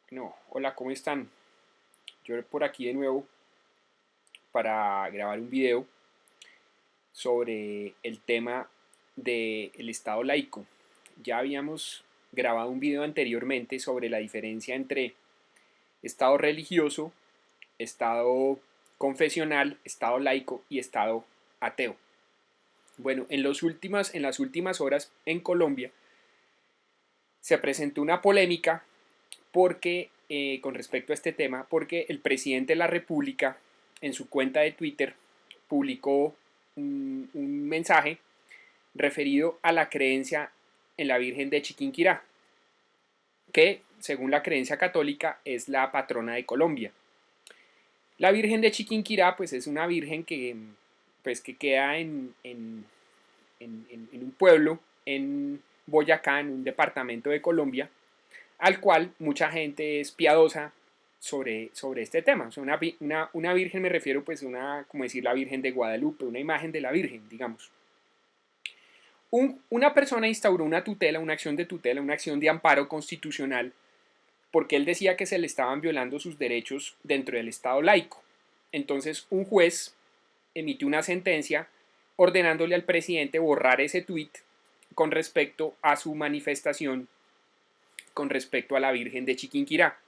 No, hola, ¿cómo están? Yo por aquí de nuevo para grabar un video sobre el tema del Estado laico. Ya habíamos grabado un video anteriormente sobre la diferencia entre Estado religioso, Estado confesional, Estado laico y Estado ateo. Bueno, en las últimas horas en Colombia se presentó una polémica porque con respecto a este tema, porque el presidente de la República en su cuenta de Twitter publicó un mensaje referido a la creencia en la Virgen de Chiquinquirá, que según la creencia católica es la patrona de Colombia. La Virgen de Chiquinquirá pues es una virgen que queda en un pueblo en Boyacá, en un departamento de Colombia, al cual mucha gente es piadosa sobre este tema. O sea, una virgen me refiero pues a como decir la Virgen de Guadalupe, una imagen de la Virgen, digamos. Una persona instauró una tutela, una acción de tutela, una acción de amparo constitucional, porque él decía que se le estaban violando sus derechos dentro del Estado laico. Entonces un juez emitió una sentencia ordenándole al presidente borrar ese tuit con respecto a su manifestación con respecto a la Virgen de Chiquinquirá.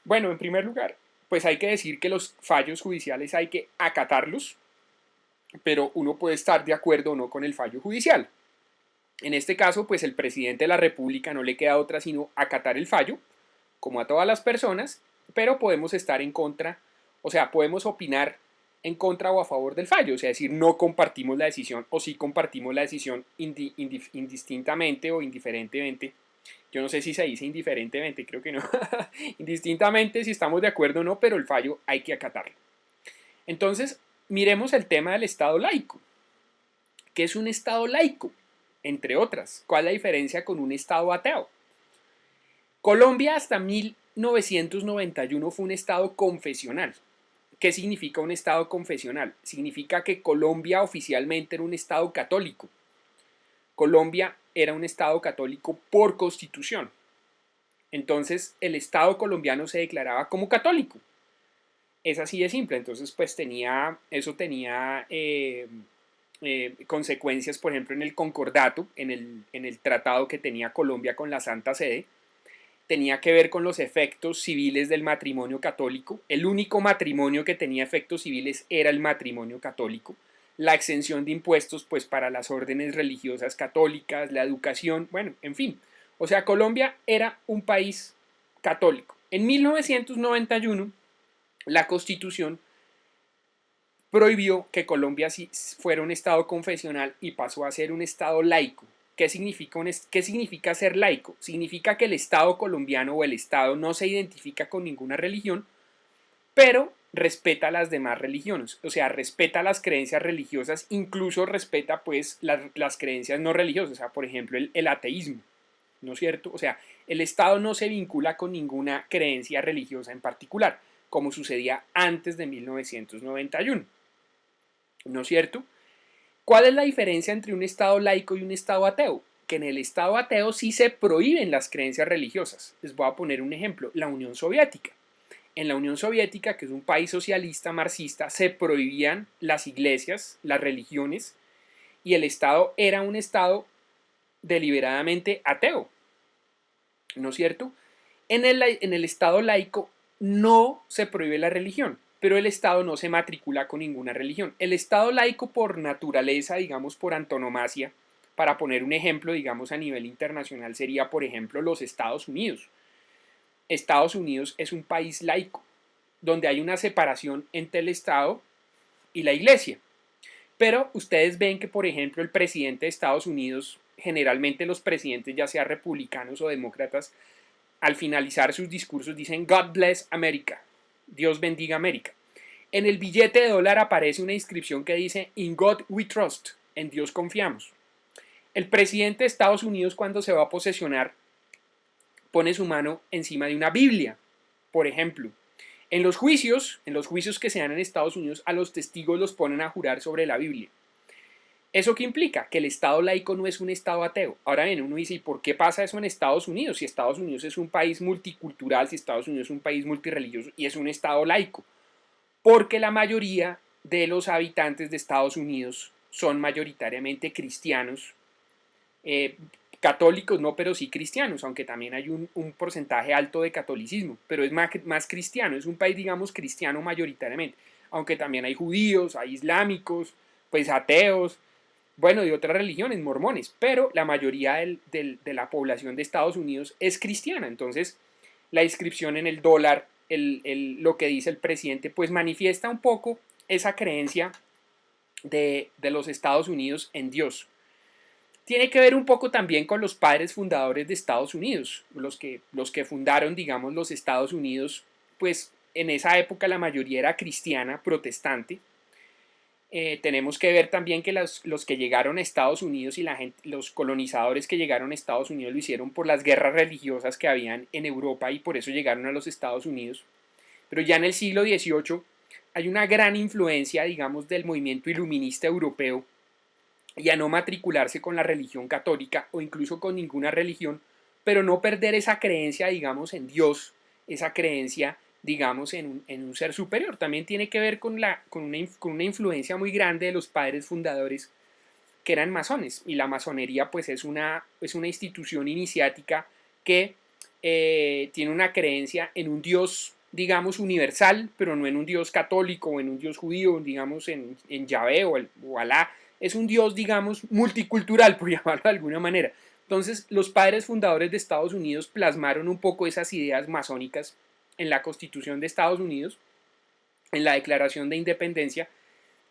Bueno, en primer lugar, pues hay que decir que los fallos judiciales hay que acatarlos, pero uno puede estar de acuerdo o no con el fallo judicial. En este caso, pues el presidente de la República no le queda otra sino acatar el fallo, como a todas las personas, pero podemos estar en contra, o sea, podemos opinar en contra o a favor del fallo, o sea, decir no compartimos la decisión o sí compartimos la decisión indistintamente o indiferentemente. Yo no sé si se dice indiferentemente, creo que no. Indistintamente si estamos de acuerdo o no, pero el fallo hay que acatarlo. Entonces, miremos el tema del Estado laico. ¿Qué es un Estado laico? Entre otras, ¿cuál es la diferencia con un Estado ateo? Colombia hasta 1991 fue un Estado confesional. ¿Qué significa un Estado confesional? Significa que Colombia oficialmente era un Estado católico. Colombia era un Estado católico por constitución. Entonces el Estado colombiano se declaraba como católico. Es así de simple. Entonces pues eso tenía consecuencias, por ejemplo, en el concordato, en el tratado que tenía Colombia con la Santa Sede. Tenía que ver con los efectos civiles del matrimonio católico. El único matrimonio que tenía efectos civiles era el matrimonio católico. La exención de impuestos pues para las órdenes religiosas católicas, la educación, bueno, en fin. O sea, Colombia era un país católico. En 1991, la Constitución prohibió que Colombia fuera un Estado confesional y pasó a ser un Estado laico. ¿Qué significa ser laico? Significa que el Estado colombiano o el Estado no se identifica con ninguna religión, pero respeta las demás religiones, o sea, respeta las creencias religiosas, incluso respeta pues las creencias no religiosas, o sea, por ejemplo, el ateísmo, ¿no es cierto? O sea, el Estado no se vincula con ninguna creencia religiosa en particular, como sucedía antes de 1991, ¿no es cierto? ¿Cuál es la diferencia entre un Estado laico y un Estado ateo? Que en el Estado ateo sí se prohíben las creencias religiosas. Les voy a poner un ejemplo, la Unión Soviética. En la Unión Soviética, que es un país socialista marxista, se prohibían las iglesias, las religiones, y el Estado era un Estado deliberadamente ateo, ¿no es cierto? En el Estado laico no se prohíbe la religión, pero el Estado no se matricula con ninguna religión. El Estado laico por naturaleza, digamos por antonomasia, para poner un ejemplo, digamos a nivel internacional, sería por ejemplo los Estados Unidos. Estados Unidos es un país laico, donde hay una separación entre el Estado y la Iglesia. Pero ustedes ven que, por ejemplo, el presidente de Estados Unidos, generalmente los presidentes, ya sea republicanos o demócratas, al finalizar sus discursos dicen God bless America, Dios bendiga América. En el billete de dólar aparece una inscripción que dice In God we trust, en Dios confiamos. El presidente de Estados Unidos cuando se va a posesionar pone su mano encima de una Biblia, por ejemplo. En los juicios que se dan en Estados Unidos, a los testigos los ponen a jurar sobre la Biblia. ¿Eso qué implica? Que el Estado laico no es un Estado ateo. Ahora bien, uno dice, ¿y por qué pasa eso en Estados Unidos? Si Estados Unidos es un país multicultural, si Estados Unidos es un país multirreligioso y es un Estado laico. Porque la mayoría de los habitantes de Estados Unidos son mayoritariamente cristianos, eh, católicos no, pero sí cristianos, aunque también hay un porcentaje alto de catolicismo, pero es más cristiano, es un país, digamos, cristiano mayoritariamente, aunque también hay judíos, hay islámicos, pues ateos, bueno, de otras religiones, mormones, pero la mayoría de la población de Estados Unidos es cristiana. Entonces, la inscripción en el dólar, lo que dice el presidente, pues manifiesta un poco esa creencia de los Estados Unidos en Dios. Tiene que ver un poco también con los padres fundadores de Estados Unidos, los que fundaron, digamos, los Estados Unidos, pues en esa época la mayoría era cristiana, protestante. Tenemos que ver también que los que llegaron a Estados Unidos y los colonizadores que llegaron a Estados Unidos lo hicieron por las guerras religiosas que habían en Europa y por eso llegaron a los Estados Unidos. Pero ya en el siglo XVIII hay una gran influencia, digamos, del movimiento iluminista europeo y a no matricularse con la religión católica o incluso con ninguna religión, pero no perder esa creencia, digamos, en Dios, esa creencia, digamos, en un ser superior. También tiene que ver con una influencia muy grande de los padres fundadores que eran masones. Y la masonería, pues, es una institución iniciática que tiene una creencia en un Dios, digamos, universal, pero no en un Dios católico o en un Dios judío, digamos, en Yahvé o Alá. Es un Dios, digamos, multicultural, por llamarlo de alguna manera. Entonces, los padres fundadores de Estados Unidos plasmaron un poco esas ideas masónicas en la Constitución de Estados Unidos, en la Declaración de Independencia,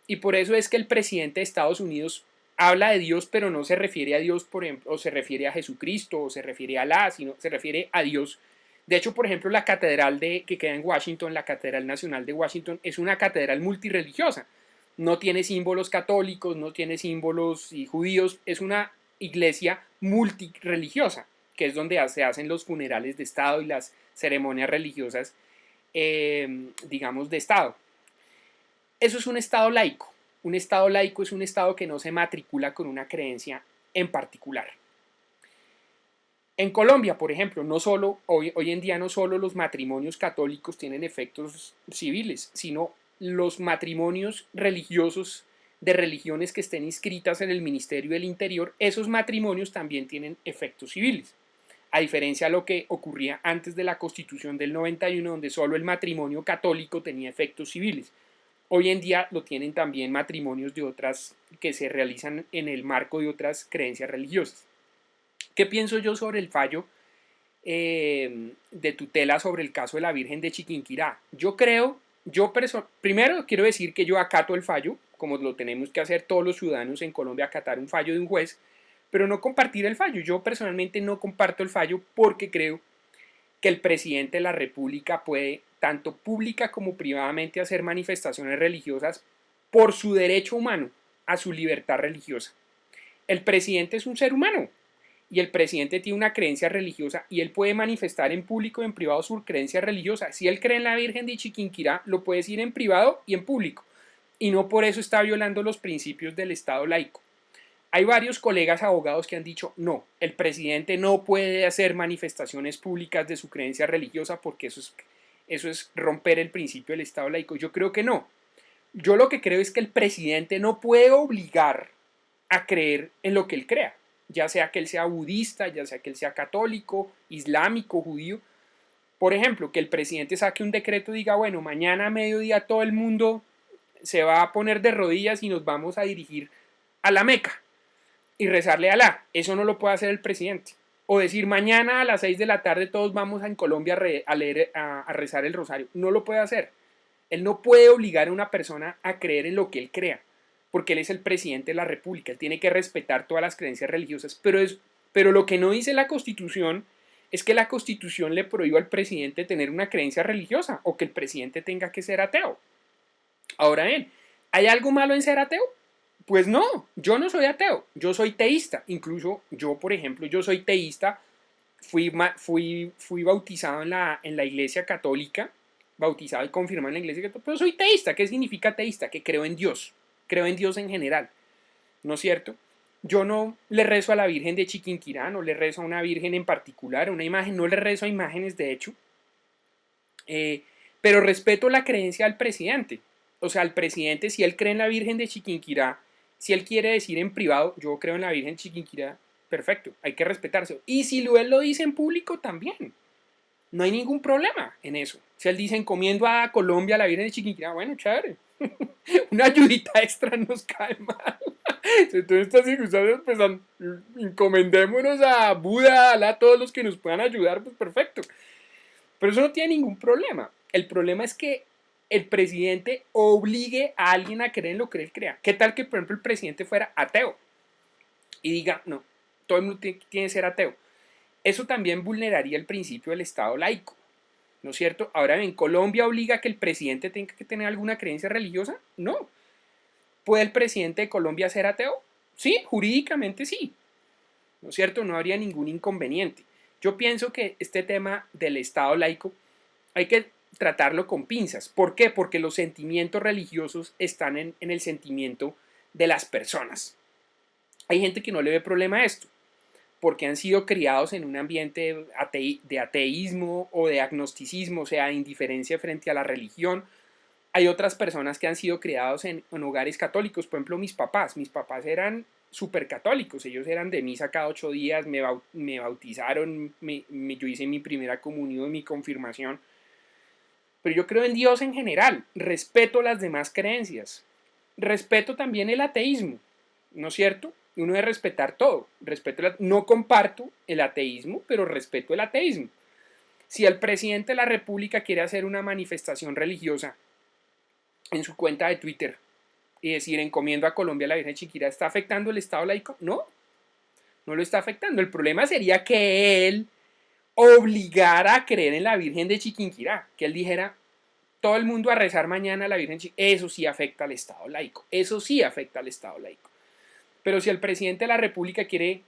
y por eso es que el presidente de Estados Unidos habla de Dios, pero no se refiere a Dios, por ejemplo, o se refiere a Jesucristo, o se refiere a Alá, sino se refiere a Dios. De hecho, por ejemplo, la catedral que queda en Washington, la Catedral Nacional de Washington, es una catedral multirreligiosa. No tiene símbolos católicos, no tiene símbolos judíos, es una iglesia multirreligiosa, que es donde se hacen los funerales de Estado y las ceremonias religiosas, digamos, de Estado. Eso es un Estado laico. Un Estado laico es un Estado que no se matricula con una creencia en particular. En Colombia, por ejemplo, hoy en día no solo los matrimonios católicos tienen efectos civiles, sino los matrimonios religiosos de religiones que estén inscritas en el Ministerio del Interior, esos matrimonios también tienen efectos civiles. A diferencia de lo que ocurría antes de la Constitución del 91, donde solo el matrimonio católico tenía efectos civiles. Hoy en día lo tienen también matrimonios de otras que se realizan en el marco de otras creencias religiosas. ¿Qué pienso yo sobre el fallo de tutela sobre el caso de la Virgen de Chiquinquirá? Primero quiero decir que yo acato el fallo, como lo tenemos que hacer todos los ciudadanos en Colombia, acatar un fallo de un juez, pero no compartir el fallo. Yo personalmente no comparto el fallo porque creo que el presidente de la República puede, tanto pública como privadamente, hacer manifestaciones religiosas por su derecho humano a su libertad religiosa. El presidente es un ser humano y el presidente tiene una creencia religiosa y él puede manifestar en público y en privado su creencia religiosa. Si él cree en la Virgen de Chiquinquirá, lo puede decir en privado y en público. Y no por eso está violando los principios del Estado laico. Hay varios colegas abogados que han dicho, no, el presidente no puede hacer manifestaciones públicas de su creencia religiosa porque eso es romper el principio del Estado laico. Yo creo que no. Yo lo que creo es que el presidente no puede obligar a creer en lo que él crea, ya sea que él sea budista, ya sea que él sea católico, islámico, judío. Por ejemplo, que el presidente saque un decreto y diga, bueno, mañana a mediodía todo el mundo se va a poner de rodillas y nos vamos a dirigir a la Meca y rezarle a Alá. Eso no lo puede hacer el presidente. O decir, mañana a las 6 de la tarde todos vamos en Colombia a rezar el rosario. No lo puede hacer. Él no puede obligar a una persona a creer en lo que él crea, porque él es el presidente de la República. Él tiene que respetar todas las creencias religiosas. Pero lo que no dice la Constitución es que la Constitución le prohíba al presidente tener una creencia religiosa o que el presidente tenga que ser ateo. Ahora bien, ¿hay algo malo en ser ateo? Pues no, yo no soy ateo, yo soy teísta. Incluso yo, por ejemplo, yo soy teísta, fui bautizado en la iglesia católica, bautizado y confirmado en la iglesia católica, pero soy teísta. ¿Qué significa teísta? Que creo en Dios en general. ¿no es cierto? Yo no le rezo a la Virgen de Chiquinquirá, no le rezo a una virgen en particular, a una imagen, no le rezo a imágenes de hecho, eh, pero respeto la creencia del presidente. O sea, el presidente, si él cree en la Virgen de Chiquinquirá, si él quiere decir en privado, yo creo en la Virgen de Chiquinquirá, perfecto, hay que respetarse. Y si él lo dice en público, también. No hay ningún problema en eso. Si él dice encomiendo a Colombia a la Virgen de Chiquinquirá, bueno, chévere. Una ayudita extra nos cae mal. Entonces, estas circunstancias, pues encomendémonos a Buda, a todos los que nos puedan ayudar, pues perfecto. Pero eso no tiene ningún problema. El problema es que el presidente obligue a alguien a creer en lo que él crea. ¿Qué tal que, por ejemplo, el presidente fuera ateo y diga, no, todo el mundo tiene que ser ateo? Eso también vulneraría el principio del Estado laico, ¿no es cierto? Ahora bien, ¿Colombia obliga a que el presidente tenga que tener alguna creencia religiosa? No. ¿Puede el presidente de Colombia ser ateo? Sí, jurídicamente sí, ¿no es cierto? No habría ningún inconveniente. Yo pienso que este tema del Estado laico hay que tratarlo con pinzas. ¿Por qué? Porque los sentimientos religiosos están en el sentimiento de las personas. Hay gente que no le ve problema a esto, porque han sido criados en un ambiente de ateísmo o de agnosticismo, o sea, de indiferencia frente a la religión. Hay otras personas que han sido criados en hogares católicos, por ejemplo mis papás eran súper católicos, ellos eran de misa cada 8 días, me bautizaron, yo hice mi primera comunión, mi confirmación, pero yo creo en Dios en general, respeto las demás creencias, respeto también el ateísmo, ¿no es cierto? Uno debe respetar todo, no comparto el ateísmo, pero respeto el ateísmo. Si el presidente de la República quiere hacer una manifestación religiosa en su cuenta de Twitter y decir encomiendo a Colombia a la Virgen de Chiquinquirá, ¿está afectando el Estado laico? No, no lo está afectando. El problema sería que él obligara a creer en la Virgen de Chiquinquirá, que él dijera todo el mundo a rezar mañana a la Virgen de Chiquinquirá. Eso sí afecta al Estado laico, eso sí afecta al Estado laico. Pero si el presidente de la República quiere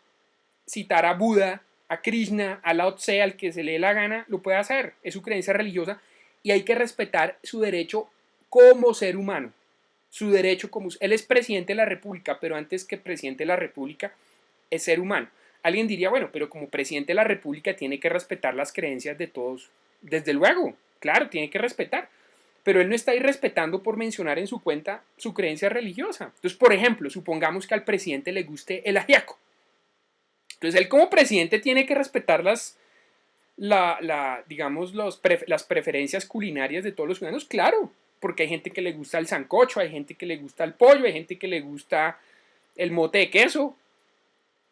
citar a Buda, a Krishna, a Lao Tse, al que se le dé la gana, lo puede hacer, es su creencia religiosa y hay que respetar su derecho como ser humano. Su derecho como... Él es presidente de la República, pero antes que presidente de la República es ser humano. Alguien diría, bueno, pero como presidente de la República tiene que respetar las creencias de todos. Desde luego, claro, tiene que respetar. Pero él no está irrespetando por mencionar en su cuenta su creencia religiosa. Entonces, por ejemplo, supongamos que al presidente le guste el ajiaco. Entonces, él como presidente tiene que respetar digamos, las preferencias culinarias de todos los ciudadanos, claro, porque hay gente que le gusta el sancocho, hay gente que le gusta el pollo, hay gente que le gusta el mote de queso.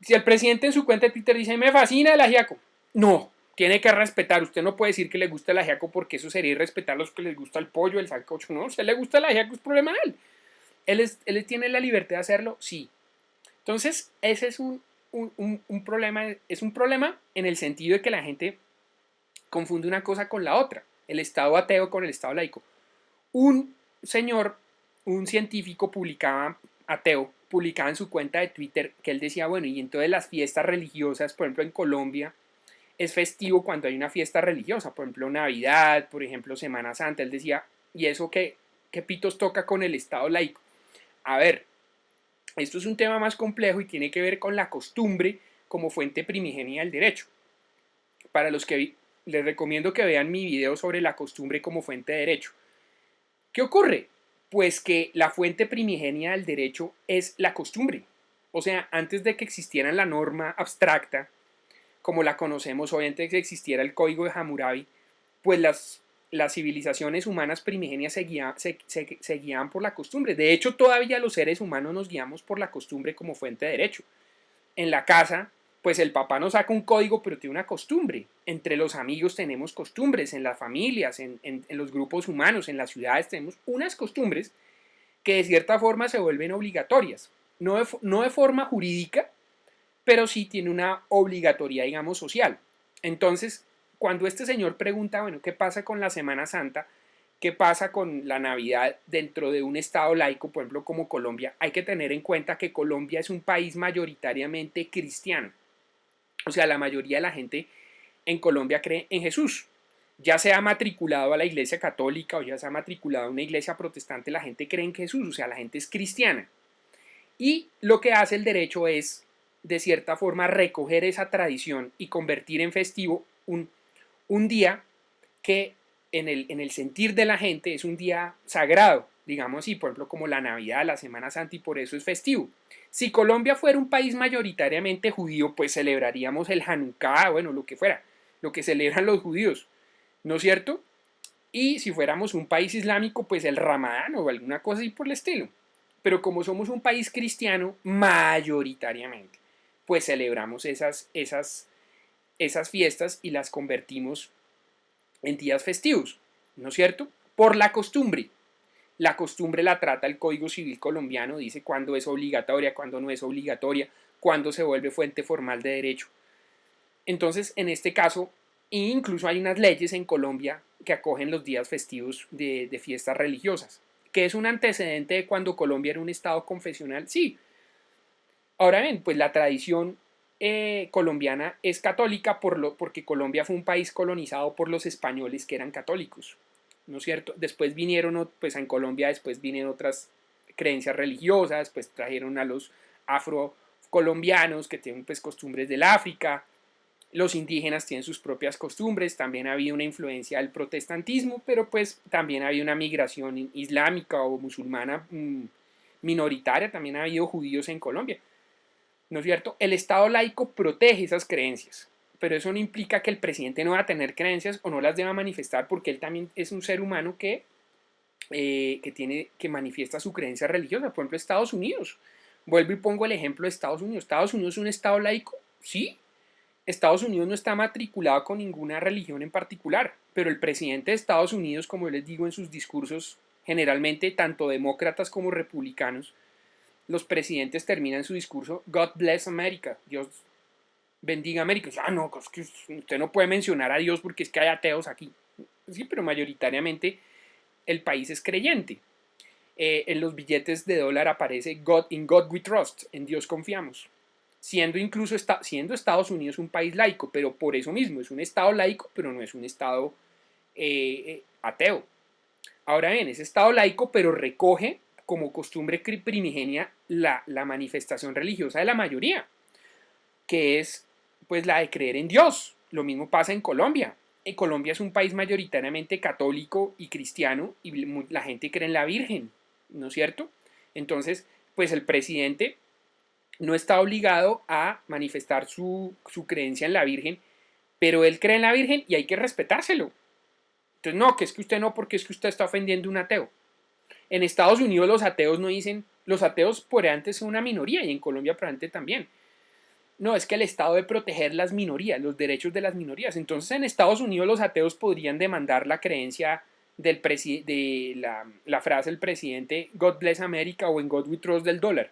Si el presidente en su cuenta de Twitter dice, me fascina el ajiaco, no, tiene que respetar, usted no puede decir que le gusta el ajiaco porque eso sería irrespetar a los que les gusta el pollo, el sancocho, no, si a él le gusta el ajiaco es problema de él. Él tiene la libertad de hacerlo, sí. Entonces, ese es un problema, es un problema en el sentido de que la gente confunde una cosa con la otra, el Estado ateo con el Estado laico. Un señor, un científico publicaba en su cuenta de Twitter que él decía, bueno, y entonces las fiestas religiosas, por ejemplo en Colombia, es festivo cuando hay una fiesta religiosa, por ejemplo Navidad, por ejemplo Semana Santa, él decía, ¿y eso qué pitos toca con el Estado laico? A ver, esto es un tema más complejo y tiene que ver con la costumbre como fuente primigenia del derecho. Para los que les recomiendo que vean mi video sobre la costumbre como fuente de derecho. ¿Qué ocurre? Pues que la fuente primigenia del derecho es la costumbre. O sea, antes de que existiera la norma abstracta, como la conocemos hoy, antes de que existiera el código de Hammurabi, pues las civilizaciones humanas primigenias se guiaban por la costumbre. De hecho, todavía los seres humanos nos guiamos por la costumbre como fuente de derecho. En la casa, pues el papá nos saca un código, pero tiene una costumbre. Entre los amigos tenemos costumbres, en las familias, en los grupos humanos, en las ciudades tenemos unas costumbres que de cierta forma se vuelven obligatorias. No de forma jurídica, pero sí tiene una obligatoriedad, digamos, social. Entonces, cuando este señor pregunta, bueno, ¿qué pasa con la Semana Santa? ¿Qué pasa con la Navidad dentro de un estado laico, por ejemplo, como Colombia? Hay que tener en cuenta que Colombia es un país mayoritariamente cristiano. O sea, la mayoría de la gente en Colombia cree en Jesús. Ya sea matriculado a la iglesia católica o ya sea matriculado a una iglesia protestante, la gente cree en Jesús, o sea, la gente es cristiana. Y lo que hace el derecho es, de cierta forma, recoger esa tradición y convertir en festivo un día que en el sentir de la gente es un día sagrado, digamos así, por ejemplo, como la Navidad, la Semana Santa, y por eso es festivo. Si Colombia fuera un país mayoritariamente judío, pues celebraríamos el Hanukkah, bueno, lo que fuera, lo que celebran los judíos, ¿no es cierto? Y si fuéramos un país islámico, pues el Ramadán o alguna cosa así por el estilo. Pero como somos un país cristiano, mayoritariamente, pues celebramos esas fiestas y las convertimos en días festivos, ¿no es cierto? Por la costumbre. La costumbre la trata el Código Civil colombiano, dice cuándo es obligatoria, cuándo no es obligatoria, cuándo se vuelve fuente formal de derecho. Entonces, en este caso, incluso hay unas leyes en Colombia que acogen los días festivos de fiestas religiosas, que es un antecedente de cuando Colombia era un estado confesional, sí. Ahora bien, pues la tradición colombiana es católica porque Colombia fue un país colonizado por los españoles que eran católicos, ¿no es cierto? Después vinieron, pues en Colombia después vinieron otras creencias religiosas, pues trajeron a los afrocolombianos que tienen pues costumbres del África, los indígenas tienen sus propias costumbres, también ha habido una influencia del protestantismo, pero pues también ha habido una migración islámica o musulmana minoritaria, también ha habido judíos en Colombia, ¿no es cierto? El Estado laico protege esas creencias, pero eso no implica que el presidente no va a tener creencias o no las deba manifestar porque él también es un ser humano que manifiesta su creencia religiosa. Por ejemplo, Estados Unidos. Vuelvo y pongo el ejemplo de Estados Unidos. ¿Estados Unidos es un Estado laico? Sí. Estados Unidos no está matriculado con ninguna religión en particular, pero el presidente de Estados Unidos, como yo les digo en sus discursos, generalmente tanto demócratas como republicanos, los presidentes terminan su discurso God bless America, Dios bendiga América. Ah, no, es que usted no puede mencionar a Dios porque es que hay ateos aquí. Sí, pero mayoritariamente el país es creyente. En los billetes de dólar aparece God, in God we trust, en Dios confiamos. Siendo Estados Unidos un país laico, pero por eso mismo es un Estado laico, pero no es un Estado ateo. Ahora bien, es Estado laico, pero recoge como costumbre primigenia la manifestación religiosa de la mayoría, que es pues la de creer en Dios. Lo mismo pasa en Colombia. Colombia es un país mayoritariamente católico y cristiano y la gente cree en la Virgen, ¿no es cierto? Entonces, pues el presidente no está obligado a manifestar su creencia en la Virgen, pero él cree en la Virgen y hay que respetárselo. Entonces, no, que es que usted no, porque es que usted está ofendiendo a un ateo. En Estados Unidos los ateos no dicen, los ateos por antes son una minoría y en Colombia por antes también. No, es que el Estado debe proteger las minorías, los derechos de las minorías. Entonces en Estados Unidos los ateos podrían demandar la creencia de la frase del presidente God bless America o en God we trust del dólar.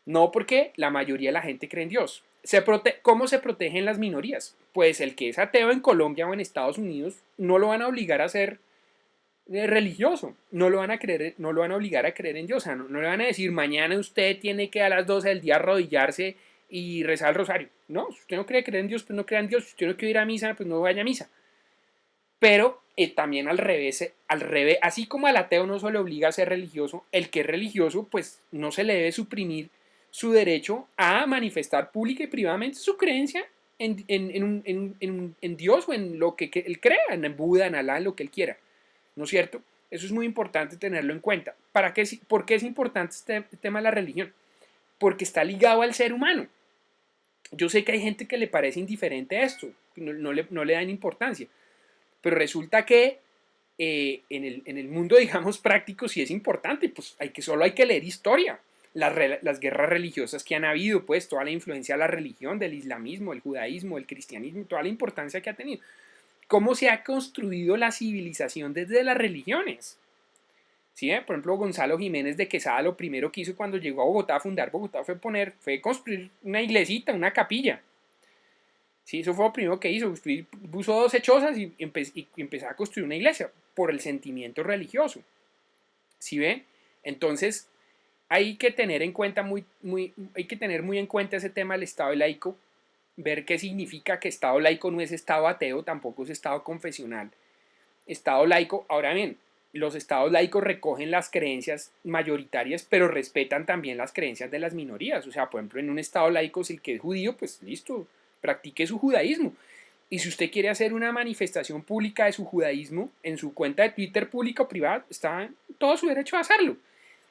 No, porque la mayoría de la gente cree en Dios. ¿Cómo se protegen las minorías? Pues el que es ateo en Colombia o en Estados Unidos no lo van a obligar a ser religioso, no lo van no lo van a obligar a creer en Dios, o sea, no le van a decir mañana usted tiene que a las 12 del día arrodillarse y rezar el rosario. No, si usted no cree creer en Dios, pues no crea en Dios. Si usted no quiere ir a misa, pues no vaya a misa. Pero también al revés, así como al ateo no se le obliga a ser religioso, el que es religioso, pues no se le debe suprimir su derecho a manifestar pública y privadamente su creencia en Dios o en lo que él crea, en Buda, en Alá, en lo que él quiera. ¿No es cierto? Eso es muy importante tenerlo en cuenta. ¿Por qué es importante este tema de la religión? Porque está ligado al ser humano. Yo sé que hay gente que le parece indiferente a esto, no le dan importancia, pero resulta que en el mundo, digamos, práctico sí es importante, pues solo hay que leer historia. Las guerras religiosas que han habido, pues toda la influencia de la religión, del islamismo, el judaísmo, el cristianismo, toda la importancia que ha tenido. ¿Cómo se ha construido la civilización desde las religiones? ¿Sí? Por ejemplo, Gonzalo Jiménez de Quesada lo primero que hizo cuando llegó a Bogotá a fundar Bogotá fue construir una iglesita, una capilla. Sí, eso fue lo primero que hizo. Puso 12 chozas y empezó a construir una iglesia por el sentimiento religioso. ¿Sí ven? Entonces, hay que tener en cuenta hay que tener muy en cuenta ese tema del Estado laico, ver qué significa que Estado laico no es Estado ateo, tampoco es Estado confesional. Estado laico, ahora bien, Los estados laicos recogen las creencias mayoritarias, pero respetan también las creencias de las minorías. O sea, por ejemplo, en un estado laico, si el que es judío, pues listo, practique su judaísmo. Y si usted quiere hacer una manifestación pública de su judaísmo en su cuenta de Twitter pública o privada, está en todo su derecho a hacerlo.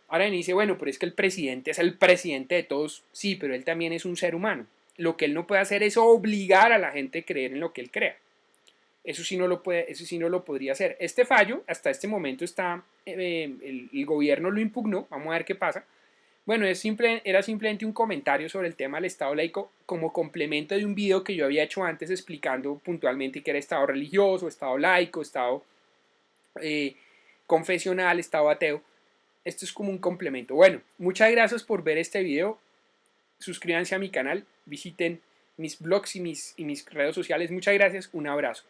Ahora me dice, bueno, pero es que el presidente es el presidente de todos. Sí, pero él también es un ser humano. Lo que él no puede hacer es obligar a la gente a creer en lo que él crea. Eso sí no lo puede, eso sí no lo podría hacer. Este fallo, hasta este momento está, el gobierno lo impugnó, vamos a ver qué pasa. Bueno, era simplemente un comentario sobre el tema del Estado laico como complemento de un video que yo había hecho antes explicando puntualmente qué era Estado religioso, Estado laico, Estado eh, confesional, Estado ateo. Esto es como un complemento. Bueno, muchas gracias por ver este video. Suscríbanse a mi canal, visiten mis blogs y mis redes sociales. Muchas gracias, un abrazo.